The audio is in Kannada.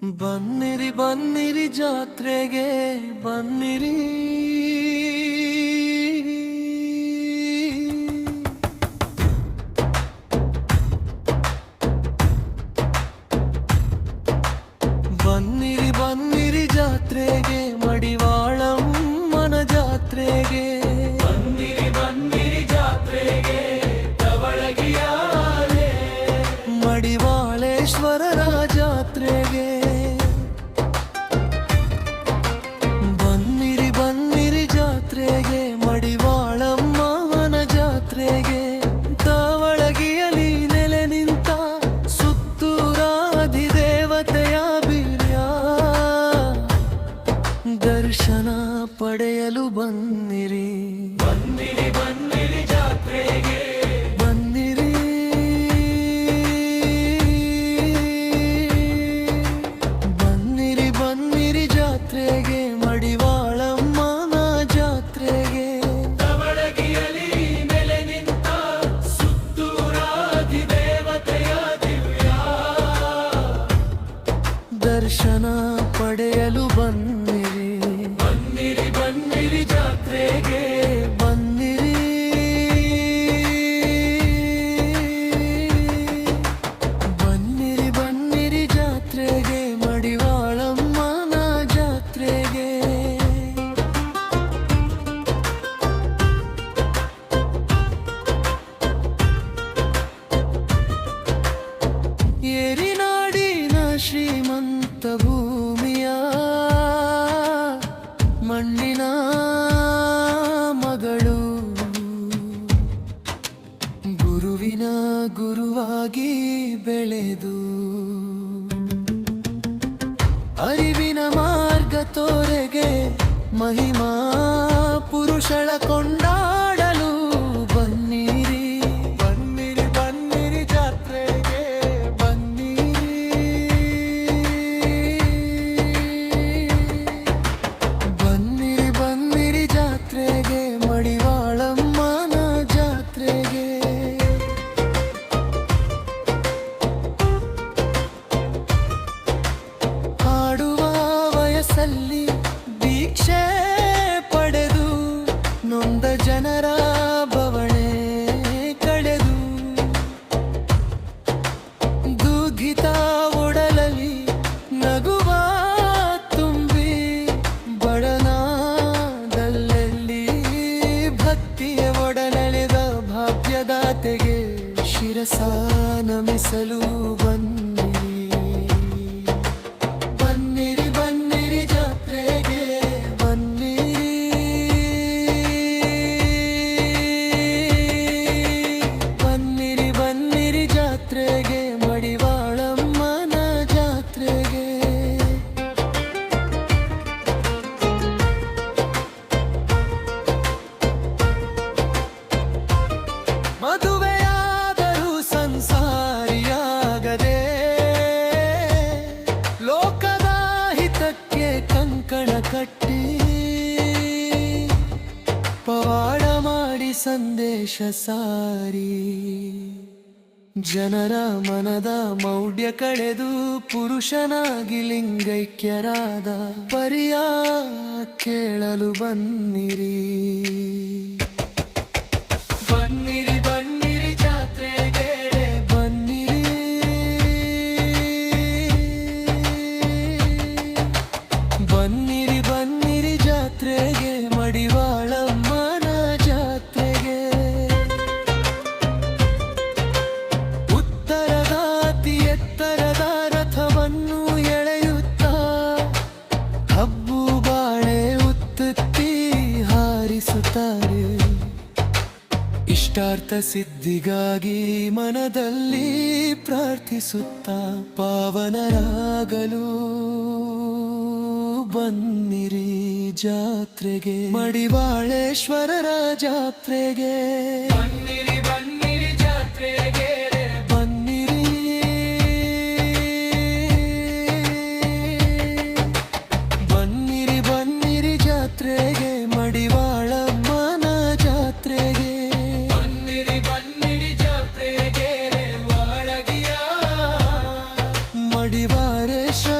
ಬನ್ನಿರಿ ಬನ್ನಿರಿ ಜಾತ್ರೆಗೆ ಬನ್ನಿರಿ. ಬನ್ನಿರಿ ಬನ್ನಿರಿ ಜಾತ್ರೆಗೆ, ಮಡಿವಾಳಮ್ಮನ ಜಾತ್ರೆಗೆ. ಬನ್ನಿರಿ ಬನ್ನಿರಿ ಜಾತ್ರೆಗೆ, ಧವಳಗಿಯಾಲೆ ಮಡಿವಾಳೇಶ್ವರರ ಜಾತ್ರೆಗೆ. ಬನ್ನಿರಿ ಬನ್ನಿರಿ ಜಾತ್ರೆಗೆ, ಮಡಿವಾಳಮ್ಮನ ಜಾತ್ರೆಗೆ. ಧವಳಗಿಯಲಿ ನೆಲೆ ನಿಂತ ಸುತ್ತೂರಾದಿ ದೇವತೆಯ ಬೀರ್ಯ, ದರ್ಶನ ಪಡೆಯಲು ಬನ್ನಿರಿ. ಬನ್ನಿರಿ ಬನ್ನಿರಿ ಜಾತ್ರೆಗೆ, ಬನ್ನಿರಿ ಬನ್ನಿರಿ ಬನ್ನಿರಿ ಜಾತ್ರೆಗೆ, ಮಡಿವಾಳಮ್ಮನ ಜಾತ್ರೆಗೆ. ಧವಳಗಿಯಲಿ ನೆಲೆ ನಿಂತ ಸುತ್ತೂರಾದಿ ದೇವತೆಯ ದಿವ್ಯ, ದರ್ಶನ ಪಡೆಯಲು ಬನ್ನಿರಿ. ಬನ್ನಿರಿ ಬನ್ನಿರಿ ಜಾತ್ರೆಗೆ, ಬನ್ನಿರಿ ಬನ್ನಿರಿ ಬನ್ನಿರಿ ಜಾತ್ರೆಗೆ, ಮಡಿವಾಳಮ್ಮನ ಜಾತ್ರೆಗೆ. ಏರಿನಾಡಿನ ಶ್ರೀಮಂತ ಭೂಮಿಯ ಮಣ್ಣಿನ ಮಗಳು, ಗುರುವಿನ ಗುರುವಾಗಿ ಬೆಳೆದು ಅರಿವಿನ ಮಾರ್ಗ ತೋರೆಗೆ, ಮಹಿಮಾ ಪುರುಷಳ ಕೊಂಡಾಡಲು ಬನ್ನಿರಿ. ಬನ್ನಿರಿ ಬನ್ನಿರಿ ಜಾತ್ರೆಗೆ, ಬನ್ನಿರಿ ಬನ್ನಿರಿ ಬನ್ನಿರಿ ಜಾತ್ರೆಗೆ, ಮಡಿವಾಳಮ್ಮನ ಜಾತ್ರೆಗೆ. ಹಾಡುವ ವಯಸ್ಸಲ್ಲಿ ದೀಕ್ಷೆ ಪಡೆದು ನೊಂದ ಜನರ ಬವಣೆ ಕಳೆದು, ದುಃಖಿತ ಒಡಲಲ್ಲಿ ನಗುವ ತುಂಬಿ, ಬಡನಾದಲ್ಲೆಲ್ಲಿ ಭಕ್ತಿಯ ಒಡನಳೆದ ಭಾಗ್ಯದಾತೆಗೆ ಶಿರಸ ನಮಿಸಲು ಬನ್ನಿರಿ. ಬನ್ನಿರಿ ಬನ್ನಿರಿ ಜಾತ್ರೆಗೆ, ಬನ್ನಿರಿ ಬನ್ನಿರಿ ಬನ್ನಿರಿ ಜಾತ್ರೆಗೆ, ಮಡಿವಾಳಮ್ಮನ ಜಾತ್ರೆಗೆ. ಮದುವೆಯಾದರೂ ಸಂಸಾರಿಯಾಗದೆ, ಲೋಕದ ಹಿತಕ್ಕೆ ಕಂಕಣ ಕಟ್ಟಿ, ಪವಾಡ ಮಾಡಿ ಸಂದೇಶ ಸಾರಿ, ಜನರ ಮನದ ಮೌಢ್ಯ ಕಳೆದು ಪುರುಷನಾಗಿ ಲಿಂಗೈಕ್ಯರಾದ ಪರಿಯ ಕೇಳಲು ಬನ್ನಿರಿ. ಬನ್ನಿರಿ ಬನ್ನಿರಿ ಜಾತ್ರೆಗೆ, ಬನ್ನಿರಿ ಬನ್ನಿರಿ ಬನ್ನಿರಿ ಜಾತ್ರೆಗೆ, ಮಡಿವಾಳಮ್ಮನ ಜಾತ್ರೆಗೆ. ಉತ್ತರದ ಅತಿ ಎತ್ತರದ ರಥವನ್ನು ಎಳೆಯುತ್ತಾ, ಹಬ್ಬು ಬಾಳೆ ಉತ್ತುತ್ತಿ ಹಾರಿಸುತ್ತಾರೆ. ಇಷ್ಟಾರ್ಥ ಸಿದ್ಧಿಗಾಗಿ ಮನದಲ್ಲಿ ಪ್ರಾರ್ಥಿಸುತ್ತಾ, ಪಾವನರಾಗಲು ಬನ್ನಿರಿ ಜಾತ್ರೆಗೆ, ಮಡಿವಾಳೇಶ್ವರರ ಜಾತ್ರೆಗೆ. ಬನ್ನಿರಿ ಬನ್ನಿರಿ ಜಾತ್ರೆಗೆ, ಬನ್ನಿರಿ ಬನ್ನಿರಿ ಬನ್ನಿರಿ ಜಾತ್ರೆಗೆ, ಮಡಿವಾಳಮ್ಮನ ಜಾತ್ರೆಗೆ. ಬನ್ನಿರಿ ಬನ್ನಿರಿ ಜಾತ್ರೆಗೆ, ಒಳಗಿಯ ಮಡಿವಾಳೇಶ್ವರ